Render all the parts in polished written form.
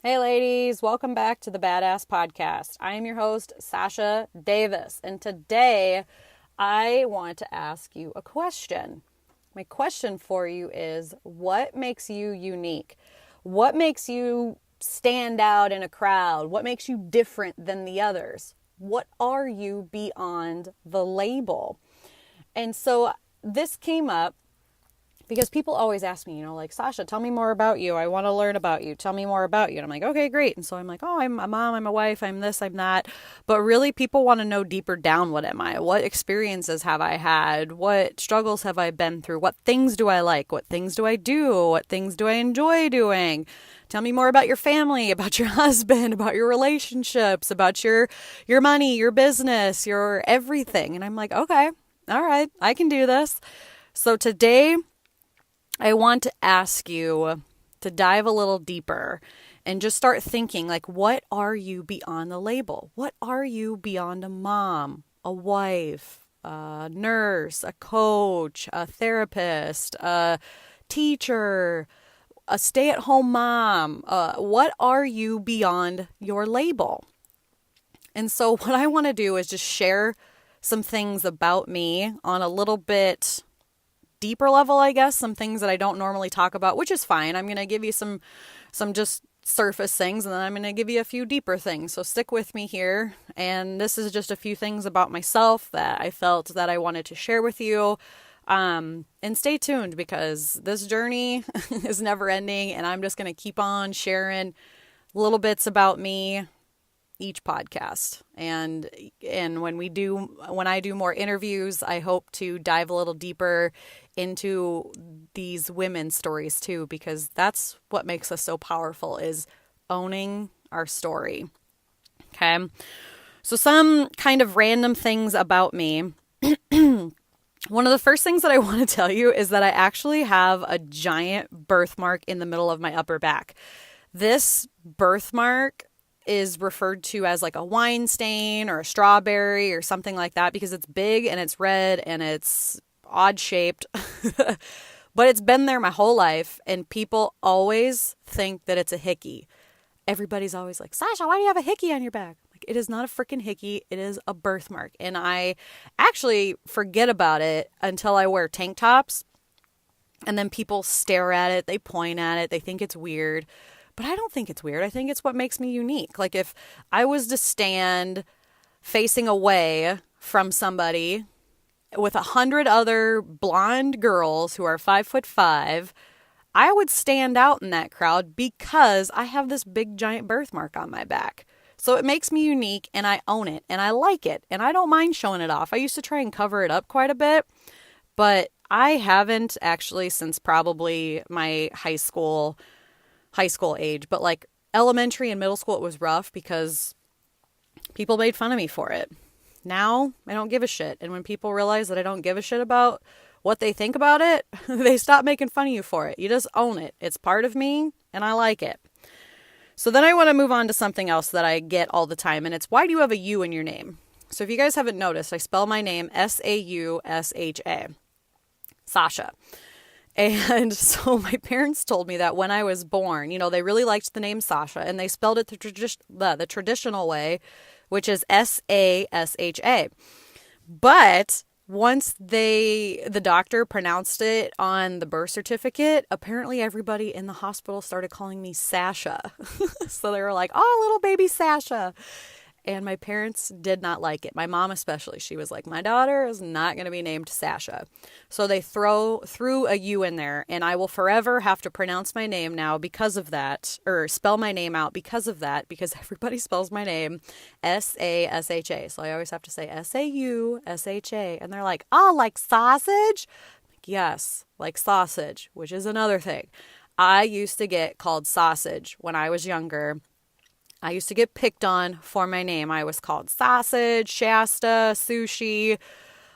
Hey ladies, welcome back to the Badass Podcast. I am your host, Sasha Davis, and today I want to ask you a question. My question for you is, what makes you unique? What makes you stand out in a crowd? What makes you different than the others? What are you beyond the label? And so this came up because people always ask me, like, Sasha, tell me more about you. I want to learn about you. Tell me more about you. And I'm like, okay, great. And so I'm like, oh, I'm a mom, I'm a wife, I'm this, I'm that. But really, people want to know deeper down, what am I? What experiences have I had? What struggles have I been through? What things do I like? What things do I do? What things do I enjoy doing? Tell me more about your family, about your husband, about your relationships, about your money, your business, your everything. And I'm like, okay, all right, I can do this. So today, I want to ask you to dive a little deeper and just start thinking, like, what are you beyond the label? What are you beyond a mom, a wife, a nurse, a coach, a therapist, a teacher, a stay-at-home mom? What are you beyond your label? And so what I want to do is just share some things about me on a little bit deeper level, I guess, some things that I don't normally talk about, which is fine. I'm going to give you some just surface things, and then I'm going to give you a few deeper things. So stick with me here. And this is just a few things about myself that I felt that I wanted to share with you. And stay tuned because this journey is never ending, and I'm just going to keep on sharing little bits about me each podcast. And when I do more interviews, I hope to dive a little deeper into these women's stories too, because that's what makes us so powerful, is owning our story. Okay. So some kind of random things about me. One of the first things that I want to tell you is that I actually have a giant birthmark in the middle of my upper back. This birthmark is referred to as like a wine stain or a strawberry or something like that because it's big and it's red and it's odd shaped. But it's been there my whole life, and people always think that it's a hickey. Everybody's always like, Sasha, why do you have a hickey on your back? Like, it is not a freaking hickey. It is a birthmark. And I actually forget about it until I wear tank tops. And then people stare at it. They point at it. They think it's weird. But I don't think it's weird. I think it's what makes me unique. Like, if I was to stand facing away from somebody with 100 other blonde girls who are 5'5", I would stand out in that crowd because I have this big giant birthmark on my back. So it makes me unique, and I own it, and I like it, and I don't mind showing it off. I used to try and cover it up quite a bit, but I haven't actually since probably my high school age. But like elementary and middle school, it was rough because people made fun of me for it. Now I don't give a shit. And when people realize that I don't give a shit about what they think about it, they stop making fun of you for it. You just own it. It's part of me, and I like it. So then I want to move on to something else that I get all the time, and it's, why do you have a U in your name? So if you guys haven't noticed, I spell my name Sausha. Sasha. And so my parents told me that when I was born, they really liked the name Sasha, and they spelled it the traditional way, which is Sasha. But once the doctor pronounced it on the birth certificate, apparently everybody in the hospital started calling me Sasha. So they were like, oh, little baby Sasha. And my parents did not like it. My mom especially. She was like, my daughter is not going to be named Sasha. So they threw a U in there, and I will forever have to pronounce my name now because of that, or spell my name out because of that, because everybody spells my name Sasha. So I always have to say Sausha. And they're like, oh, like sausage? Like, yes, like sausage, which is another thing. I used to get called sausage when I was younger. I used to get picked on for my name. I was called Sausage, Shasta, Sushi.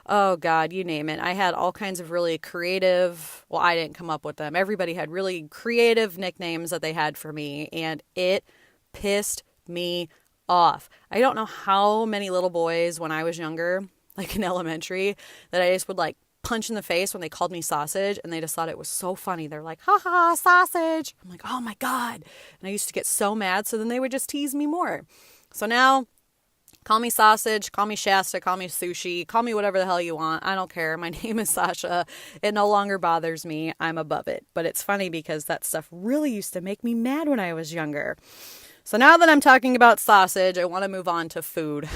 Oh, God, you name it. I had all kinds of really creative, well, I didn't come up with them. Everybody had really creative nicknames that they had for me, and it pissed me off. I don't know how many little boys when I was younger, like in elementary, that I just would like punch in the face when they called me sausage, and they just thought it was so funny. They're like, ha ha, sausage. I'm like, oh my God. And I used to get so mad. So then they would just tease me more. So now, call me sausage, call me Shasta, call me sushi, call me whatever the hell you want. I don't care. My name is Sasha. It no longer bothers me. I'm above it. But it's funny because that stuff really used to make me mad when I was younger. So now that I'm talking about sausage, I want to move on to food.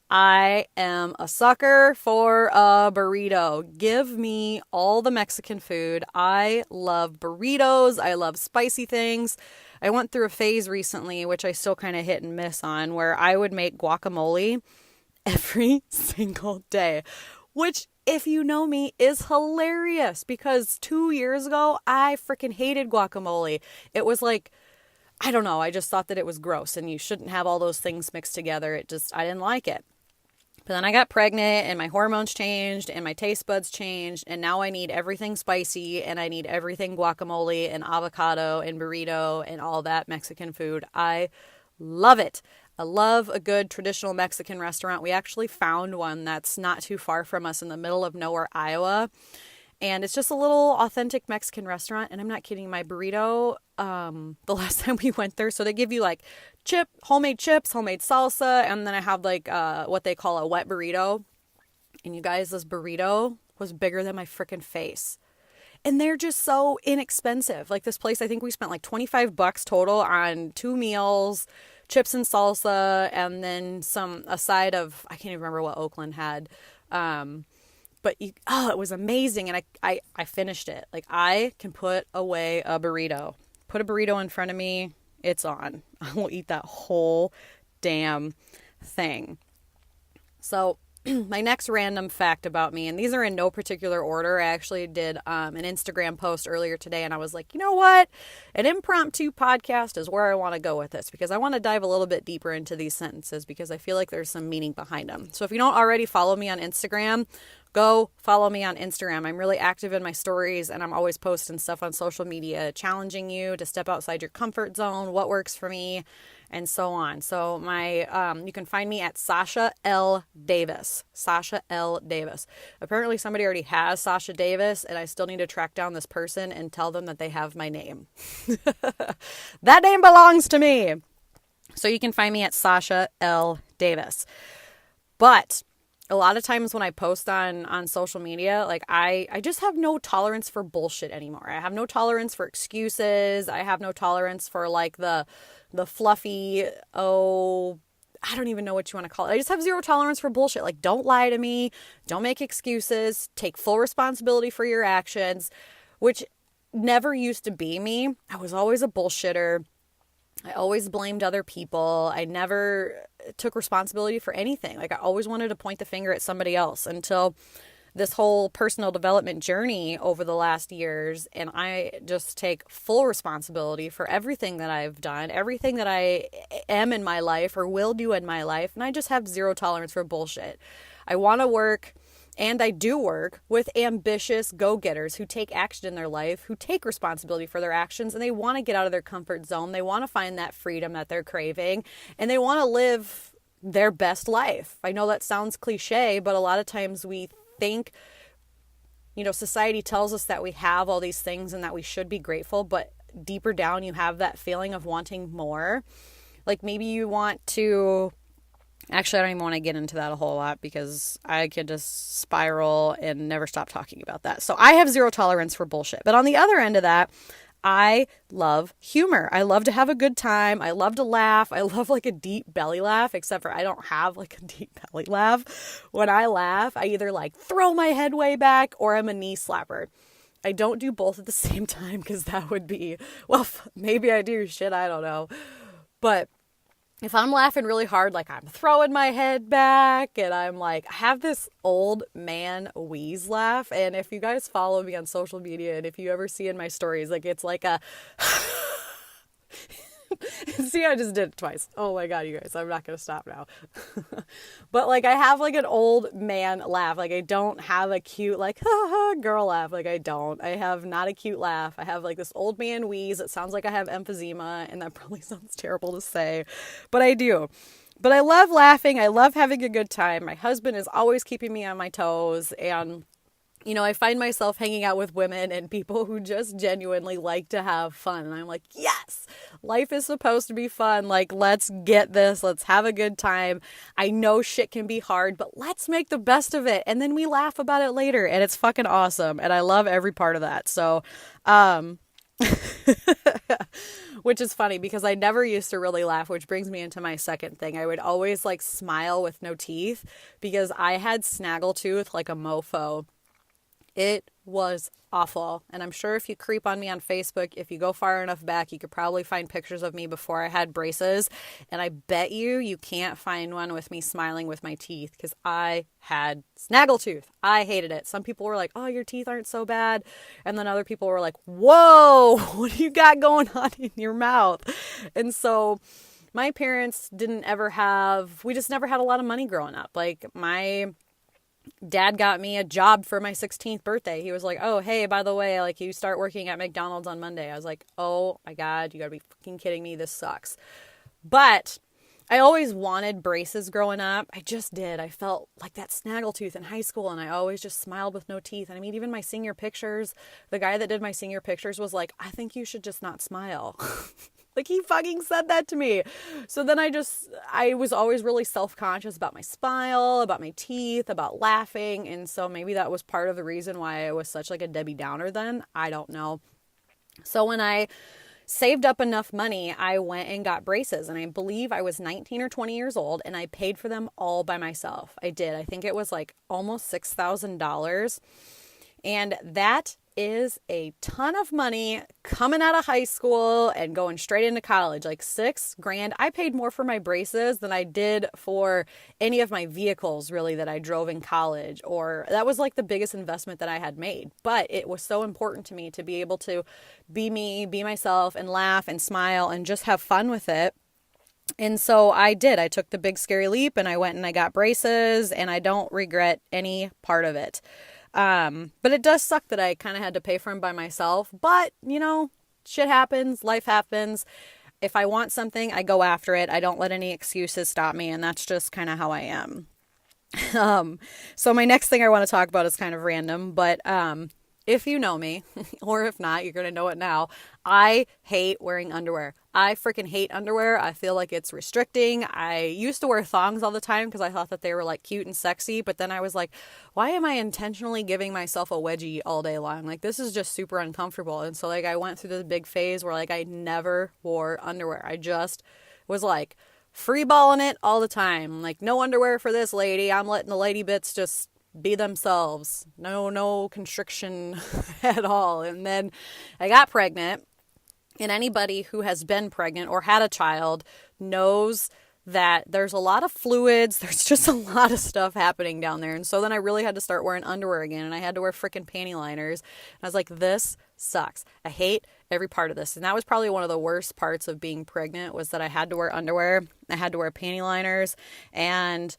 I am a sucker for a burrito. Give me all the Mexican food. I love burritos. I love spicy things. I went through a phase recently, which I still kind of hit and miss on, where I would make guacamole every single day, which, if you know me, is hilarious because 2 years ago, I freaking hated guacamole. It was like, I don't know, I just thought that it was gross and you shouldn't have all those things mixed together. I didn't like it. But then I got pregnant and my hormones changed and my taste buds changed. And now I need everything spicy and I need everything guacamole and avocado and burrito and all that Mexican food. I love it. I love a good traditional Mexican restaurant. We actually found one that's not too far from us in the middle of nowhere, Iowa. And it's just a little authentic Mexican restaurant. And I'm not kidding, my burrito, the last time we went there, so they give you like homemade chips, homemade salsa, and then I have like what they call a wet burrito. And you guys, this burrito was bigger than my freaking face. And they're just so inexpensive. Like this place, I think we spent like $25 total on 2 meals, chips and salsa, and then a side of, I can't even remember what Oakland had. But it was amazing. And I finished it. Like I can put away a burrito. Put a burrito in front of me. It's on. I will eat that whole damn thing. So my next random fact about me, and these are in no particular order. I actually did an Instagram post earlier today, and I was like, you know what? An impromptu podcast is where I want to go with this because I want to dive a little bit deeper into these sentences because I feel like there's some meaning behind them. So if you don't already follow me on Instagram, go follow me on Instagram. I'm really active in my stories and I'm always posting stuff on social media, challenging you to step outside your comfort zone, what works for me, and so on. So you can find me at Sasha L. Davis. Sasha L. Davis. Apparently somebody already has Sasha Davis and I still need to track down this person and tell them that they have my name. That name belongs to me. So you can find me at Sasha L. Davis. But a lot of times when I post on social media, like I just have no tolerance for bullshit anymore. I have no tolerance for excuses. I have no tolerance for like the fluffy, I don't even know what you want to call it. I just have zero tolerance for bullshit. Like, don't lie to me. Don't make excuses. Take full responsibility for your actions, which never used to be me. I was always a bullshitter. I always blamed other people. I never took responsibility for anything. Like I always wanted to point the finger at somebody else until this whole personal development journey over the last years. And I just take full responsibility for everything that I've done, everything that I am in my life or will do in my life. And I just have zero tolerance for bullshit. I want to work. And I do work with ambitious go-getters who take action in their life, who take responsibility for their actions, and they want to get out of their comfort zone. They want to find that freedom that they're craving, and they want to live their best life. I know that sounds cliche, but a lot of times we think, society tells us that we have all these things and that we should be grateful, but deeper down you have that feeling of wanting more. Like maybe you want to... Actually, I don't even want to get into that a whole lot because I could just spiral and never stop talking about that. So I have zero tolerance for bullshit. But on the other end of that, I love humor. I love to have a good time. I love to laugh. I love like a deep belly laugh, except for I don't have like a deep belly laugh. When I laugh, I either like throw my head way back or I'm a knee slapper. I don't do both at the same time because that would be, well, maybe I do. Shit, I don't know. But if I'm laughing really hard, like I'm throwing my head back and I'm like, I have this old man wheeze laugh. And if you guys follow me on social media and if you ever see in my stories, like it's like a, see, I just did it twice. Oh my God, you guys, I'm not going to stop now. But like, I have like an old man laugh. Like I don't have a cute, like, girl laugh. Like I don't, I have not a cute laugh. I have like this old man wheeze. It sounds like I have emphysema and that probably sounds terrible to say, but I do. But I love laughing. I love having a good time. My husband is always keeping me on my toes and I find myself hanging out with women and people who just genuinely like to have fun. And I'm like, yes, life is supposed to be fun. Like, let's get this. Let's have a good time. I know shit can be hard, but let's make the best of it. And then we laugh about it later. And it's fucking awesome. And I love every part of that. So, which is funny because I never used to really laugh, which brings me into my second thing. I would always like smile with no teeth because I had snaggletooth like a mofo. It was awful. And I'm sure if you creep on me on Facebook, if you go far enough back, you could probably find pictures of me before I had braces. And I bet you can't find one with me smiling with my teeth because I had snaggletooth. I hated it. Some people were like, oh, your teeth aren't so bad. And then other people were like, whoa, what do you got going on in your mouth? And so my parents we just never had a lot of money growing up. Like my dad got me a job for my 16th birthday. He was like, oh, hey, by the way, like you start working at McDonald's on Monday. I was like, oh my God, you gotta be fucking kidding me. This sucks. But I always wanted braces growing up. I just did. I felt like that snaggletooth in high school and I always just smiled with no teeth. And I mean, even my senior pictures, the guy that did my senior pictures was like, I think you should just not smile. Like he fucking said that to me. So then I was always really self-conscious about my smile, about my teeth, about laughing. And so maybe that was part of the reason why I was such like a Debbie Downer then. I don't know. So when I saved up enough money, I went and got braces. And I believe I was 19 or 20 years old and I paid for them all by myself. I did. I think it was like almost $6,000. And that is a ton of money coming out of high school and going straight into college. Like $6,000. I paid more for my braces than I did for any of my vehicles really that I drove in college, or that was like the biggest investment that I had made. But it was so important to me to be able to be me, be myself, and laugh and smile and just have fun with it. And so I did. I took the big scary leap and I went and I got braces, and I don't regret any part of it. But it does suck that I kind of had to pay for them by myself, but shit happens, life happens. If I want something, I go after it. I don't let any excuses stop me. And that's just kind of how I am. So my next thing I want to talk about is kind of random, but, if you know me, or if not, you're going to know it now. I hate wearing underwear. I freaking hate underwear. I feel like it's restricting. I used to wear thongs all the time because I thought that they were like cute and sexy. But then I was like, why am I intentionally giving myself a wedgie all day long? Like, this is just super uncomfortable. And so like I went through this big phase where like I never wore underwear. I just was like free balling it all the time. Like, no underwear for this lady. I'm letting the lady bits just be themselves. No constriction at all. And then I got pregnant, and anybody who has been pregnant or had a child knows that there's a lot of fluids. There's just a lot of stuff happening down there. And so then I really had to start wearing underwear again, and I had to wear freaking panty liners. And I was like, this sucks. I hate every part of this. And that was probably one of the worst parts of being pregnant, was that I had to wear underwear. I had to wear panty liners, and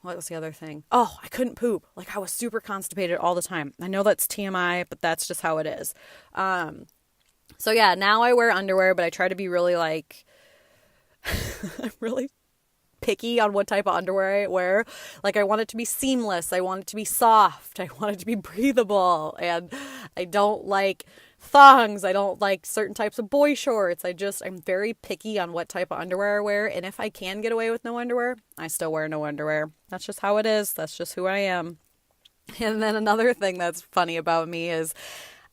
what was the other thing? Oh, I couldn't poop. Like, I was super constipated all the time. I know that's TMI, but that's just how it is. So yeah, now I wear underwear, but I try to be really like, I'm really picky on what type of underwear I wear. Like, I want it to be seamless. I want it to be soft. I want it to be breathable. And I don't like thongs. I don't like certain types of boy shorts. I'm very picky on what type of underwear I wear. And if I can get away with no underwear, I still wear no underwear. That's just how it is. That's just who I am. And then another thing that's funny about me is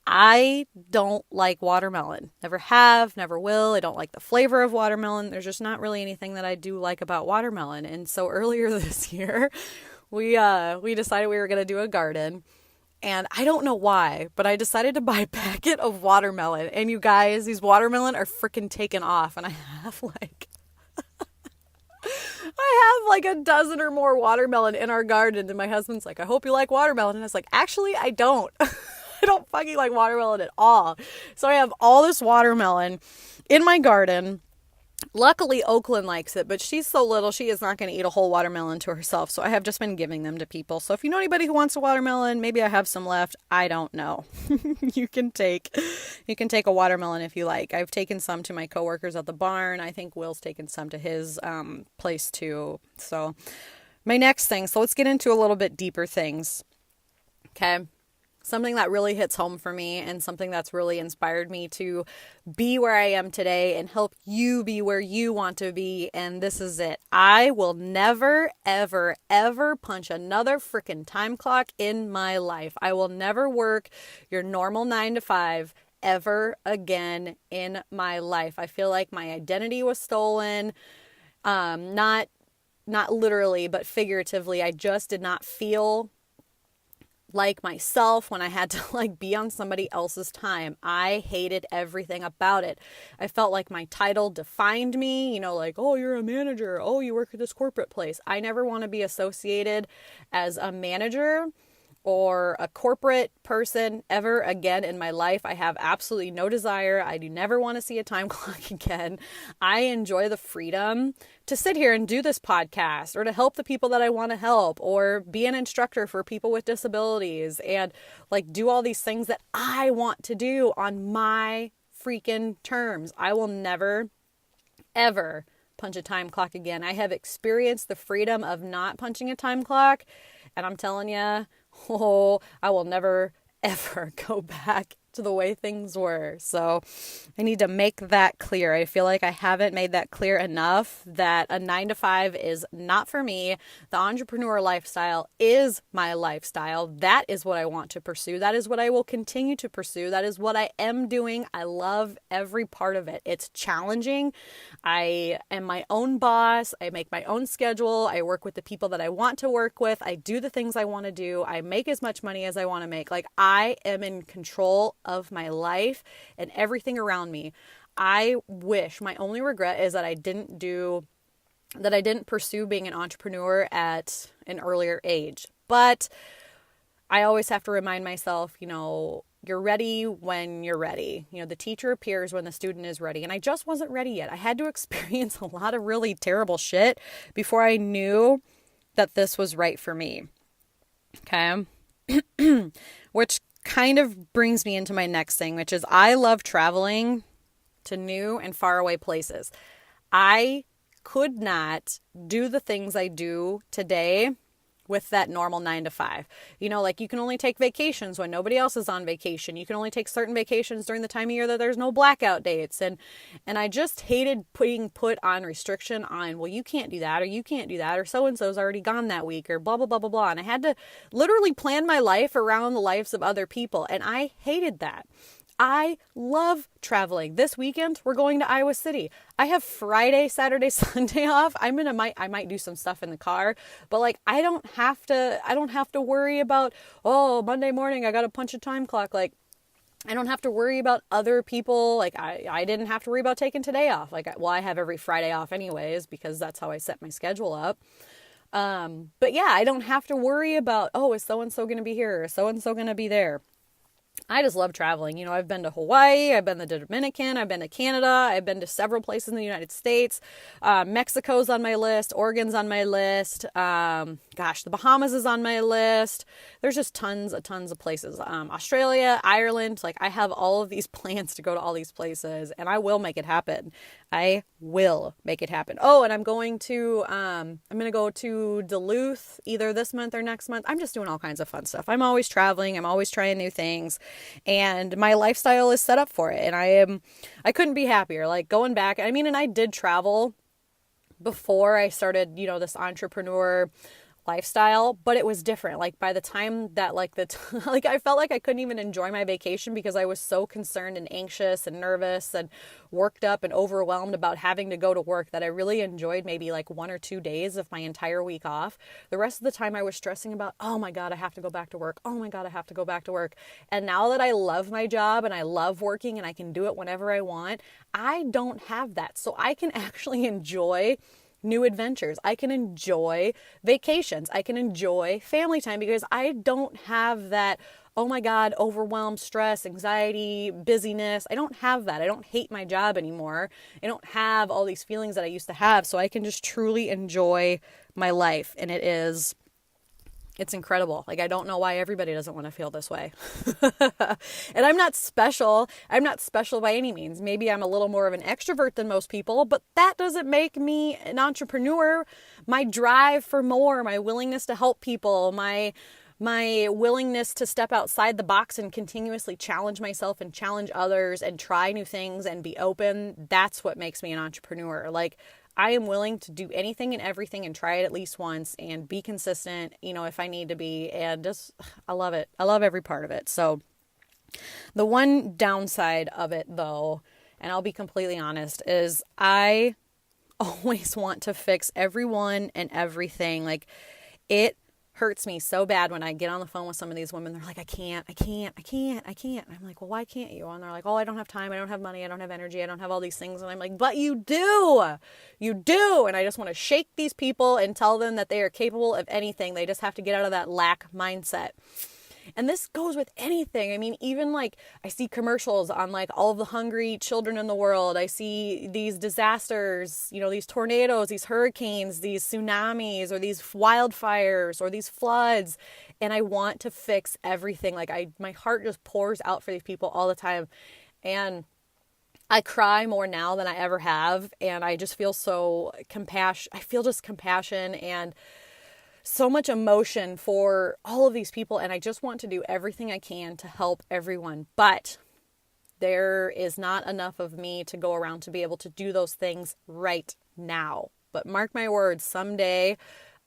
I don't like watermelon. Never have, never will. I don't like the flavor of watermelon. There's just not really anything that I do like about watermelon. And so earlier this year, we decided we were going to do a garden. And I don't know why, but I decided to buy a packet of watermelon. And you guys, these watermelon are freaking taken off. And I have like a dozen or more watermelon in our garden. And my husband's like, I hope you like watermelon. And I was like, actually, I don't. I don't fucking like watermelon at all. So I have all this watermelon in my garden. Luckily, Oakland likes it, but she's so little, she is not going to eat a whole watermelon to herself. So I have just been giving them to people. So if you know anybody who wants a watermelon, maybe I have some left. I don't know. You can take a watermelon if you like. I've taken some to my coworkers at the barn. I think Will's taken some to his place too. So My next thing, so let's get into a little bit deeper things. Okay. Something that really hits home for me and something that's really inspired me to be where I am today and help you be where you want to be. And this is it. I will never, ever, ever punch another freaking time clock in my life. I will never work your normal 9 to 5 ever again in my life. I feel like my identity was stolen. Not literally, but figuratively. I just did not feel like myself when I had to like be on somebody else's time. I hated everything about it. I felt like my title defined me, you know, like, oh, you're a manager. Oh, you work at this corporate place. I never want to be associated as a manager or a corporate person ever again in my life. I have absolutely no desire. I do never want to see a time clock again. I enjoy the freedom to sit here and do this podcast or to help the people that I want to help or be an instructor for people with disabilities and like do all these things that I want to do on my freaking terms. I will never, ever punch a time clock again. I have experienced the freedom of not punching a time clock, and I'm telling you, I will never, ever go back to the way things were. So I need to make that clear. I feel like I haven't made that clear enough that a 9 to 5 is not for me. The entrepreneur lifestyle is my lifestyle. That is what I want to pursue. That is what I will continue to pursue. That is what I am doing. I love every part of it. It's challenging. I am my own boss. I make my own schedule. I work with the people that I want to work with. I do the things I want to do. I make as much money as I want to make. Like, I am in control of my life and everything around me. I wish, my only regret is that I didn't pursue being an entrepreneur at an earlier age. But I always have to remind myself, you know, you're ready when you're ready. You know, the teacher appears when the student is ready. And I just wasn't ready yet. I had to experience a lot of really terrible shit before I knew that this was right for me. Okay. Which kind of brings me into my next thing, which is I love traveling to new and faraway places. I could not do the things I do today with that normal 9 to 5. You know, like you can only take vacations when nobody else is on vacation. You can only take certain vacations during the time of year that there's no blackout dates. And I just hated being put on restriction on, well, you can't do that, or you can't do that, or so-and-so's already gone that week, or blah, blah, blah, blah, blah. And I had to literally plan my life around the lives of other people. And I hated that. I love traveling. This weekend, we're going to Iowa City. I have Friday, Saturday, Sunday off. I might do some stuff in the car, but like, I don't have to worry about, oh, Monday morning, I got to punch a time clock. Like, I don't have to worry about other people. Like, I didn't have to worry about taking today off. Like, well, I have every Friday off anyways, because that's how I set my schedule up. But yeah, I don't have to worry about, oh, is so-and-so going to be here? Or is so-and-so going to be there? I just love traveling. You know, I've been to Hawaii, I've been to the Dominican, I've been to Canada, I've been to several places in the United States. Mexico's on my list, Oregon's on my list. The Bahamas is on my list. There's just tons of places. Australia, Ireland, like I have all of these plans to go to all these places, and I will make it happen. I will make it happen. Oh, and I'm going to go to Duluth either this month or next month. I'm just doing all kinds of fun stuff. I'm always traveling. I'm always trying new things, and my lifestyle is set up for it. And I couldn't be happier. Like going back, I mean, and I did travel before I started, you know, this entrepreneur lifestyle, but it was different. Like by the time that like I felt like I couldn't even enjoy my vacation because I was so concerned and anxious and nervous and worked up and overwhelmed about having to go to work that I really enjoyed maybe like 1 or 2 days of my entire week off. The rest of the time I was stressing about, oh my God, I have to go back to work. Oh my God, I have to go back to work. And now that I love my job and I love working and I can do it whenever I want, I don't have that. So I can actually enjoy new adventures. I can enjoy vacations. I can enjoy family time because I don't have that, oh my God, overwhelmed, stress, anxiety, busyness. I don't have that. I don't hate my job anymore. I don't have all these feelings that I used to have. So I can just truly enjoy my life. And it is It's incredible. Like, I don't know why everybody doesn't want to feel this way. And I'm not special. I'm not special by any means. Maybe I'm a little more of an extrovert than most people, but that doesn't make me an entrepreneur. My drive for more, my willingness to help people, my willingness to step outside the box and continuously challenge myself and challenge others and try new things and be open, that's what makes me an entrepreneur. Like, I am willing to do anything and everything and try it at least once and be consistent, if I need to be. And just, I love it. I love every part of it. So the one downside of it, though, and I'll be completely honest, is I always want to fix everyone and everything. Like, it hurts me so bad when I get on the phone with some of these women. They're like, I can't. And I'm like, well, why can't you? And they're like, oh, I don't have time. I don't have money. I don't have energy. I don't have all these things. And I'm like, but you do. And I just want to shake these people and tell them that they are capable of anything. They just have to get out of that lack mindset. And this goes with anything. I mean, even like I see commercials on like all of the hungry children in the world. I see these disasters, these tornadoes, these hurricanes, these tsunamis, or these wildfires, or these floods. And I want to fix everything. Like, my heart just pours out for these people all the time. And I cry more now than I ever have. And I just feel so I feel just compassion and so much emotion for all of these people, and I just want to do everything I can to help everyone. But there is not enough of me to go around to be able to do those things right now. But mark my words, someday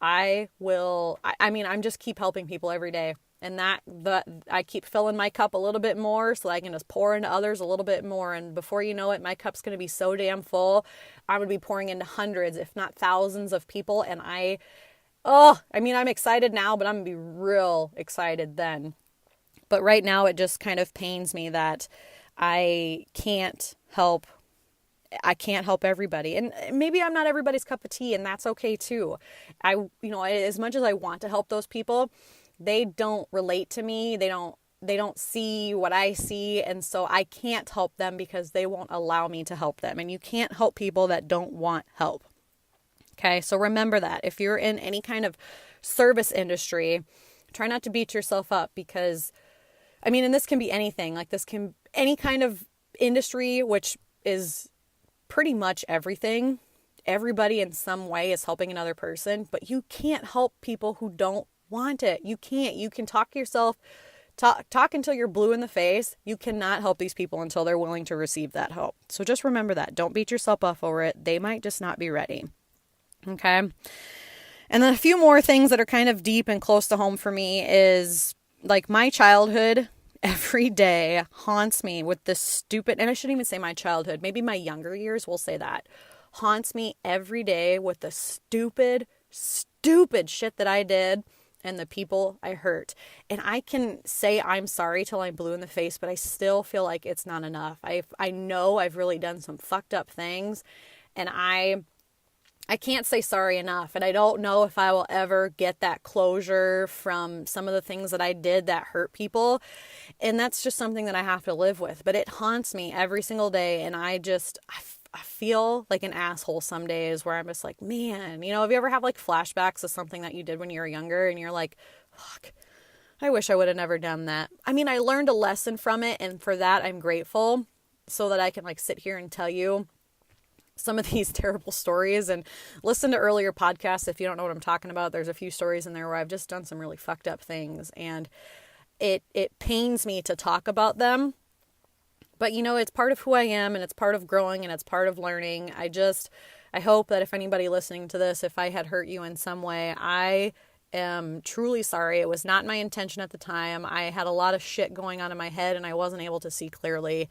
I will. I'm just keep helping people every day, and I keep filling my cup a little bit more so I can just pour into others a little bit more. And before you know it, my cup's going to be so damn full. I'm going to be pouring into hundreds, if not thousands, of people, and I'm excited now, but I'm going to be real excited then. But right now, it just kind of pains me that I can't help everybody. And maybe I'm not everybody's cup of tea, and that's okay too. As much as I want to help those people, they don't relate to me. They don't see what I see. And so I can't help them because they won't allow me to help them. And you can't help people that don't want help. Okay, so remember that. If you're in any kind of service industry, try not to beat yourself up because, and this can be anything. Like, this can any kind of industry, which is pretty much everything. Everybody in some way is helping another person, but you can't help people who don't want it. You can't. You can talk until you're blue in the face. You cannot help these people until they're willing to receive that help. So just remember that. Don't beat yourself up over it. They might just not be ready. Okay. And then a few more things that are kind of deep and close to home for me is like my childhood every day haunts me with this stupid, and I shouldn't even say my childhood, maybe my younger years will say that, haunts me every day with the stupid shit that I did and the people I hurt. And I can say I'm sorry till I'm blue in the face, but I still feel like it's not enough. I know I've really done some fucked up things, and I can't say sorry enough, and I don't know if I will ever get that closure from some of the things that I did that hurt people, and that's just something that I have to live with, but it haunts me every single day, and I feel like an asshole some days where I'm just like, man, have you ever have like flashbacks of something that you did when you were younger, and you're like, fuck, I wish I would have never done that. I learned a lesson from it, and for that I'm grateful, so that I can like sit here and tell you some of these terrible stories, and listen to earlier podcasts if you don't know what I'm talking about. There's a few stories in there where I've just done some really fucked up things, and it pains me to talk about them, but it's part of who I am, and it's part of growing, and it's part of learning. I hope that if anybody listening to this, if I had hurt you in some way, I am truly sorry. It was not my intention at the time. I had a lot of shit going on in my head, and I wasn't able to see clearly.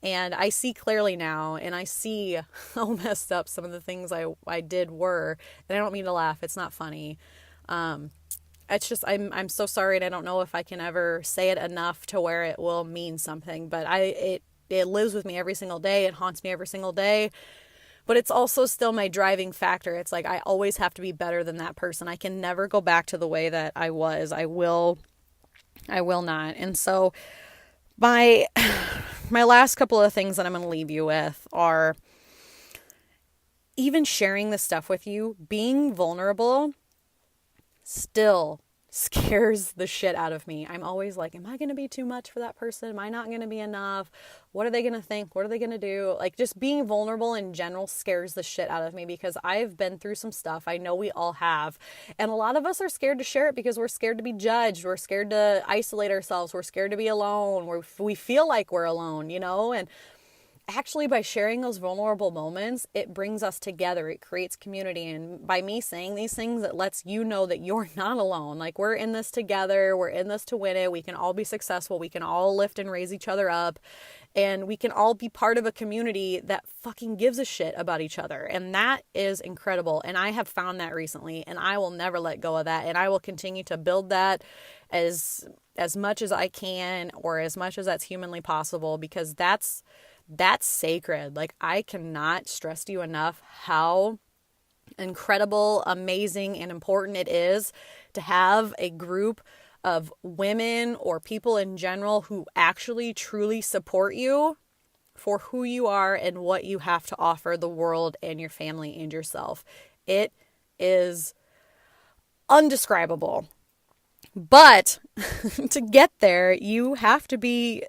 And I see clearly now, and I see how messed up some of the things I did were. And I don't mean to laugh. It's not funny. It's just, I'm so sorry, and I don't know if I can ever say it enough to where it will mean something. But it lives with me every single day. It haunts me every single day. But it's also still my driving factor. It's like I always have to be better than that person. I can never go back to the way that I was. I will not. And so my last couple of things that I'm going to leave you with are even sharing this stuff with you, being vulnerable still scares the shit out of me. I'm always like, am I going to be too much for that person? Am I not going to be enough? What are they going to think? What are they going to do? Like, just being vulnerable in general scares the shit out of me because I've been through some stuff. I know we all have. And a lot of us are scared to share it because we're scared to be judged. We're scared to isolate ourselves. We're scared to be alone. We feel like we're alone, you know? And actually, by sharing those vulnerable moments, it brings us together. It creates community. And by me saying these things, it lets you know that you're not alone. Like, we're in this together. We're in this to win it. We can all be successful. We can all lift and raise each other up. And we can all be part of a community that fucking gives a shit about each other. And that is incredible. And I have found that recently. And I will never let go of that. And I will continue to build that as much as I can, or as much as that's humanly possible, because that's sacred. Like, I cannot stress to you enough how incredible, amazing, and important it is to have a group of women or people in general who actually truly support you for who you are and what you have to offer the world and your family and yourself. It is undescribable. But to get there, you have to be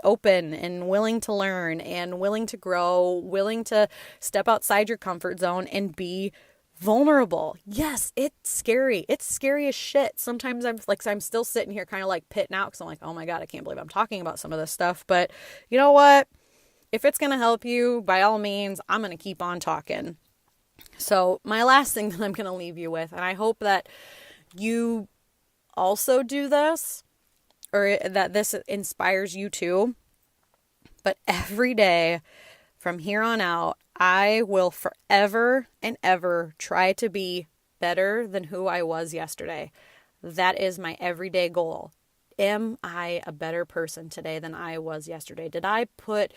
open and willing to learn and willing to grow, willing to step outside your comfort zone and be vulnerable. Yes, it's scary. It's scary as shit. Sometimes I'm still sitting here kind of like pitting out because I'm like, oh my God, I can't believe I'm talking about some of this stuff. But you know what? If it's going to help you, by all means, I'm going to keep on talking. So my last thing that I'm going to leave you with, and I hope that you also do this, or that this inspires you too. But every day from here on out, I will forever and ever try to be better than who I was yesterday. That is my everyday goal. Am I a better person today than I was yesterday? Did I put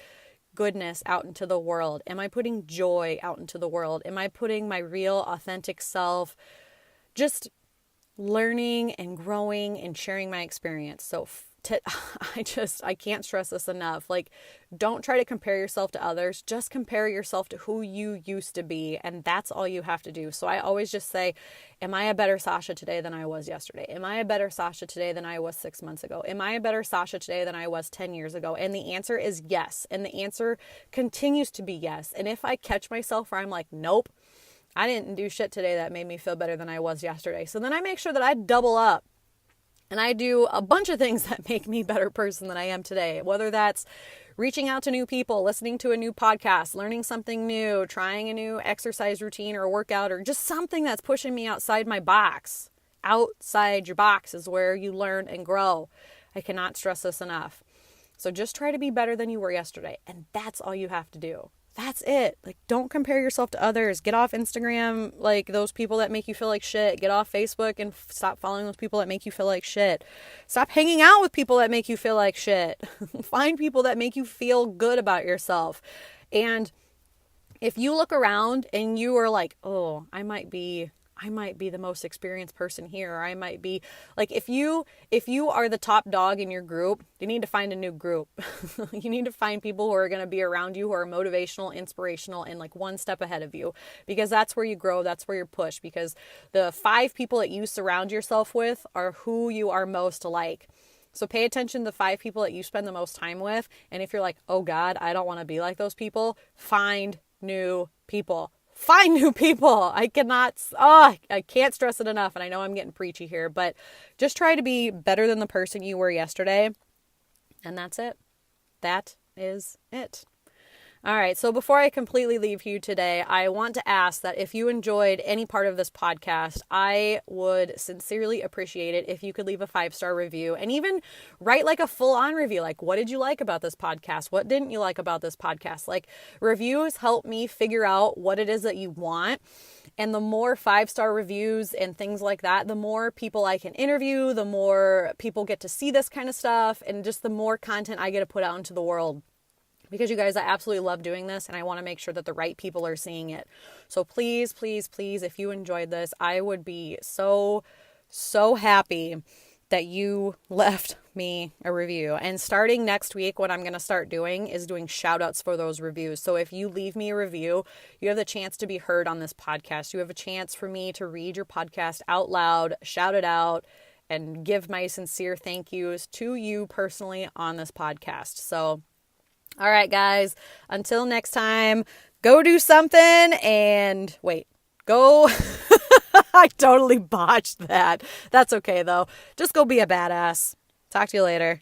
goodness out into the world? Am I putting joy out into the world? Am I putting my real, authentic self, just learning and growing and sharing my experience? So I can't stress this enough. Like, don't try to compare yourself to others. Just compare yourself to who you used to be. And that's all you have to do. So I always just say, am I a better Sasha today than I was yesterday? Am I a better Sasha today than I was 6 months ago? Am I a better Sasha today than I was 10 years ago? And the answer is yes. And the answer continues to be yes. And if I catch myself where I'm like, nope, I didn't do shit today that made me feel better than I was yesterday, so then I make sure that I double up and I do a bunch of things that make me a better person than I am today. Whether that's reaching out to new people, listening to a new podcast, learning something new, trying a new exercise routine or workout, or just something that's pushing me outside my box. Outside your box is where you learn and grow. I cannot stress this enough. So just try to be better than you were yesterday. And that's all you have to do. That's it. Like, don't compare yourself to others. Get off Instagram, like those people that make you feel like shit. Get off Facebook and stop following those people that make you feel like shit. Stop hanging out with people that make you feel like shit. Find people that make you feel good about yourself. And if you look around and you are like, oh, I might be the most experienced person here. Or I might be like, if you are the top dog in your group, you need to find a new group. You need to find people who are going to be around you, who are motivational, inspirational, and like one step ahead of you, because that's where you grow. That's where you're pushed, because the 5 people that you surround yourself with are who you are most like. So pay attention to the 5 people that you spend the most time with. And if you're like, oh God, I don't want to be like those people, find new people. Find new people. I can't stress it enough. And I know I'm getting preachy here, but just try to be better than the person you were yesterday. And that's it. That is it. All right. So before I completely leave you today, I want to ask that if you enjoyed any part of this podcast, I would sincerely appreciate it if you could leave a 5-star review and even write like a full-on review. Like, what did you like about this podcast? What didn't you like about this podcast? Like, reviews help me figure out what it is that you want. And the more 5-star reviews and things like that, the more people I can interview, the more people get to see this kind of stuff, and just the more content I get to put out into the world. Because you guys, I absolutely love doing this, and I want to make sure that the right people are seeing it. So please, please, please, if you enjoyed this, I would be so, so happy that you left me a review. And starting next week, what I'm going to start doing is doing shout outs for those reviews. So if you leave me a review, you have the chance to be heard on this podcast. You have a chance for me to read your podcast out loud, shout it out, and give my sincere thank yous to you personally on this podcast. So, all right, guys, until next time, go do something and go. I totally botched that. That's okay, though. Just go be a badass. Talk to you later.